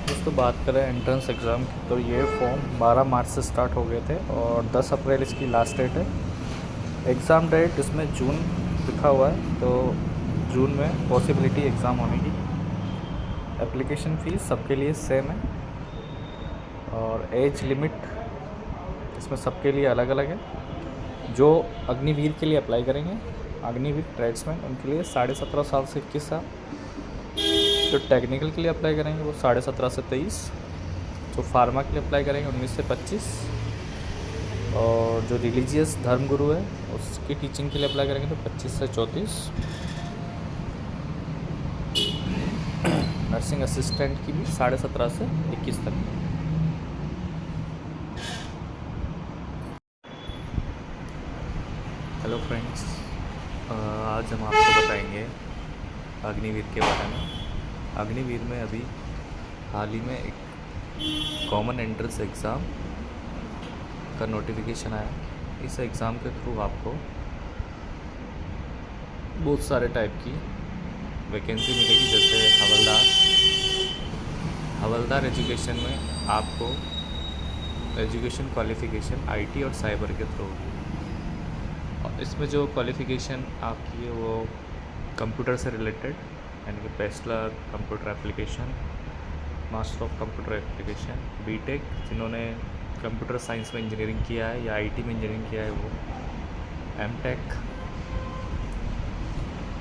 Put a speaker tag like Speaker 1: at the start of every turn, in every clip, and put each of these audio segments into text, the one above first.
Speaker 1: दोस्तों बात करें एंट्रेंस एग्ज़ाम की, तो ये फॉर्म 12 मार्च से स्टार्ट हो गए थे और 10 अप्रैल इसकी लास्ट डेट है। एग्ज़ाम डेट इसमें जून लिखा हुआ है, तो जून में पॉसिबिलिटी एग्ज़ाम होने की। एप्लीकेशन फ़ीस सबके लिए सेम है और एज लिमिट इसमें सबके लिए अलग अलग है। जो अग्निवीर के लिए अप्लाई करेंगे, अग्निवीर ट्रेड्समैन, उनके लिए 17.5 साल से 21 साल। जो टेक्निकल के लिए अप्लाई करेंगे वो 17.5 से 23। जो फार्मा के लिए अप्लाई करेंगे 19 से 25। और जो रिलीजियस धर्मगुरु है उसकी टीचिंग के लिए अप्लाई करेंगे तो 25 से 34। नर्सिंग असिस्टेंट की भी 17.5 से 21 तक। हेलो फ्रेंड्स, आज हम आपको बताएंगे अग्निवीर के बारे में। अग्निवीर में अभी हाल ही में एक कॉमन एंट्रेंस एग्ज़ाम का नोटिफिकेशन आया। इस एग्ज़ाम के थ्रू आपको बहुत सारे टाइप की वैकेंसी मिलेगी, जैसे हवलदार एजुकेशन में आपको एजुकेशन क्वालिफ़िकेशन आईटी और साइबर के थ्रू होगी। और इसमें जो क्वालिफ़िकेशन आपकी है वो कंप्यूटर से रिलेटेड, यानी कि bachelor computer application, master of computer application, BTech जिन्होंने कंप्यूटर साइंस में इंजीनियरिंग किया है या आईटी में इंजीनियरिंग किया है वो, एमटेक,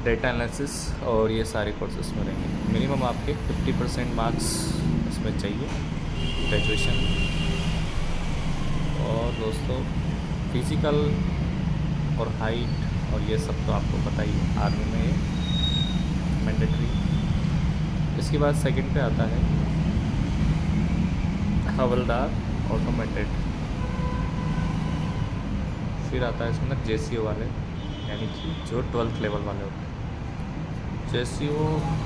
Speaker 1: डेटा एनालिसिस, और ये सारे कोर्सेज में रहेंगे। मिनिमम आपके 50% मार्क्स इसमें चाहिए ग्रेजुएशन। और दोस्तों फिज़िकल और हाइट और ये सब तो आपको पता ही है, आर्मी में ये मैंडेटरी। इसके बाद सेकंड पे आता है हवलदार ऑटोमेटेड। फिर आता है इसमें जेसीओ वाले, यानी कि जो 12th लेवल वाले होते हैं। जेसीओ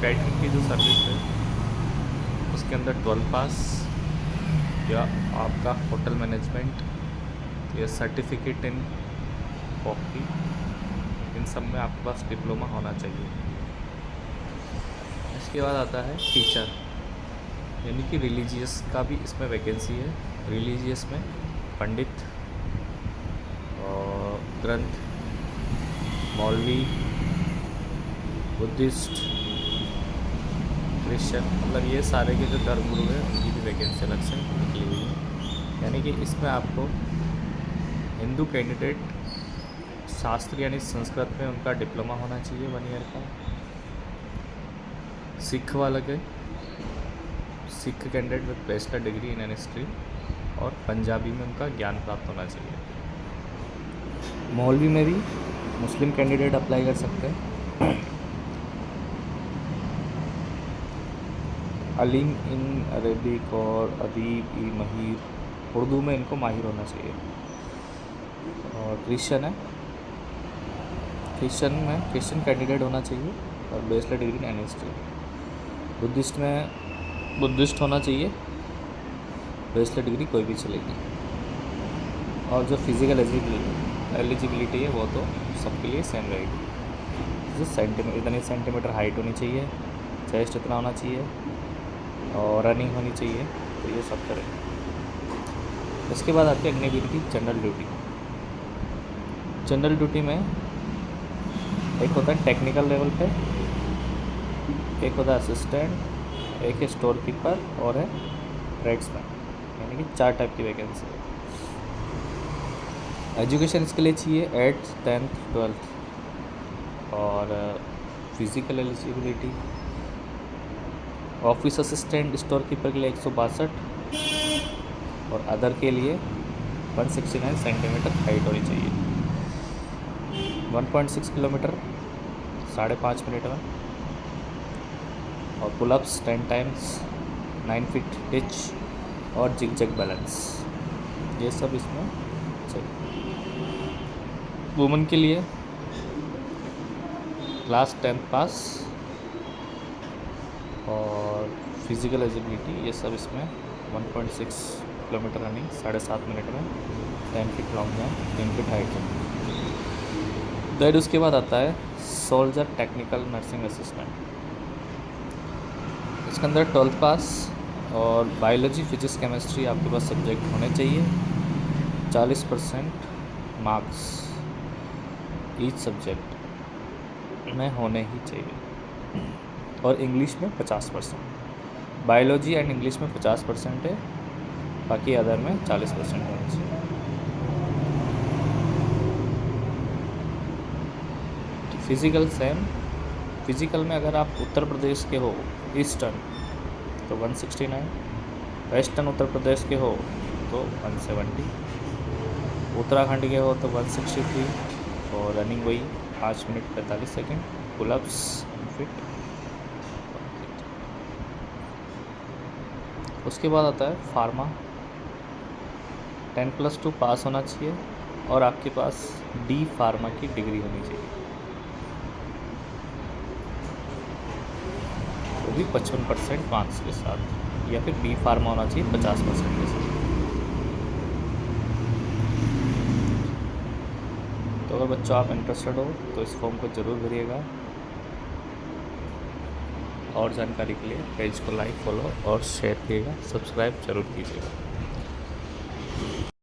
Speaker 1: कैटरिंग की जो सर्विस है उसके अंदर 12 पास या आपका होटल मैनेजमेंट या सर्टिफिकेट इन कॉफी, इन सब में आपके पास डिप्लोमा होना चाहिए। इसके बाद आता है टीचर, यानी कि रिलीजियस का भी इसमें वैकेंसी है। रिलीजियस में पंडित और ग्रंथ, मौलवी, बुद्धिस्ट, क्रिश्चियन, मतलब ये सारे के जो धर्मगुरु हैं उनकी भी वैकेंसी अलग से निकली हुई है। यानी कि इसमें आपको हिंदू कैंडिडेट शास्त्र यानी संस्कृत में उनका डिप्लोमा होना चाहिए 1 ईयर का। सिख वाला के Sikh candidate with bachelor degree in an history, और पंजाबी में उनका ज्ञान प्राप्त होना चाहिए। मौलवी में भी मुस्लिम कैंडिडेट अप्लाई कर सकते हैं। अलीम इन अरेबिक और अदीब ई माहिर, उर्दू में इनको माहिर होना चाहिए। और क्रिश्चियन है, क्रिश्चियन में क्रिश्चियन कैंडिडेट होना चाहिए और bachelor degree in an history. Buddhist में बुद्धिस्ट होना चाहिए, बैचलर डिग्री कोई भी चलेगी। और जो फिज़िकल एलिजिबिलिटी है वो तो सबके लिए सेम रहेगी। जैसे इतने सेंटीमीटर हाइट होनी चाहिए, चेस्ट इतना होना चाहिए और रनिंग होनी चाहिए, तो ये सब करें। इसके बाद आती है अग्निवीर की जनरल ड्यूटी। जनरल ड्यूटी में एक होता है टेक्निकल लेवल पे, एक होता है असिस्टेंट, एक है स्टोर कीपर और है ट्रेड्समैन, यानी कि 4 टाइप की वैकेंसी है। एजुकेशन इसके लिए चाहिए 8th 10th 12th। और physical eligibility office assistant store keeper के लिए 162 और अदर के लिए 169 सेंटीमीटर हाइट होनी चाहिए। 1.6 किलोमीटर 5.5 मिनट में, और पुलअप्स 10 टाइम्स, 9 फीट हिच और जिग जैग बैलेंस, ये सब इसमें चाहिए। वुमेन के लिए क्लास 10th पास और फिज़िकल एलिजिबिलिटी, ये सब इसमें 1.6 किलोमीटर रनिंग 7.5 मिनट में, 10 feet long jump, 3 feet height jump. Then उसके बाद आता है सोल्जर टेक्निकल नर्सिंग असिस्टेंट। इसके अंदर 12th पास और बायोलॉजी, फिजिक्स, केमिस्ट्री आपके पास सब्जेक्ट होने चाहिए। 40% मार्क्स ईच सब्जेक्ट में होने ही चाहिए। और इंग्लिश में 50%। बायोलॉजी एंड इंग्लिश में 50% है, बाकी अदर में 40% होना चाहिए। Physical same. फिज़िकल में अगर आप उत्तर प्रदेश के हो ईस्टर्न तो 169, वेस्टर्न उत्तर प्रदेश के हो तो 170, उत्तराखंड के हो तो 163, और रनिंग वही 5 मिनट 45 सेकेंड, पुलअप्स फिट। उसके बाद आता है फार्मा। 10+2 पास होना चाहिए और आपके पास डी फार्मा की डिग्री होनी चाहिए, वो भी 55% मार्क्स के साथ, या फिर बी फार्मा होना चाहिए 50% के साथ। तो अगर बच्चों आप इंटरेस्टेड हो तो इस फॉर्म को ज़रूर भरिएगा। और जानकारी के लिए पेज को लाइक, फॉलो और शेयर कीजिएगा, सब्सक्राइब जरूर कीजिएगा।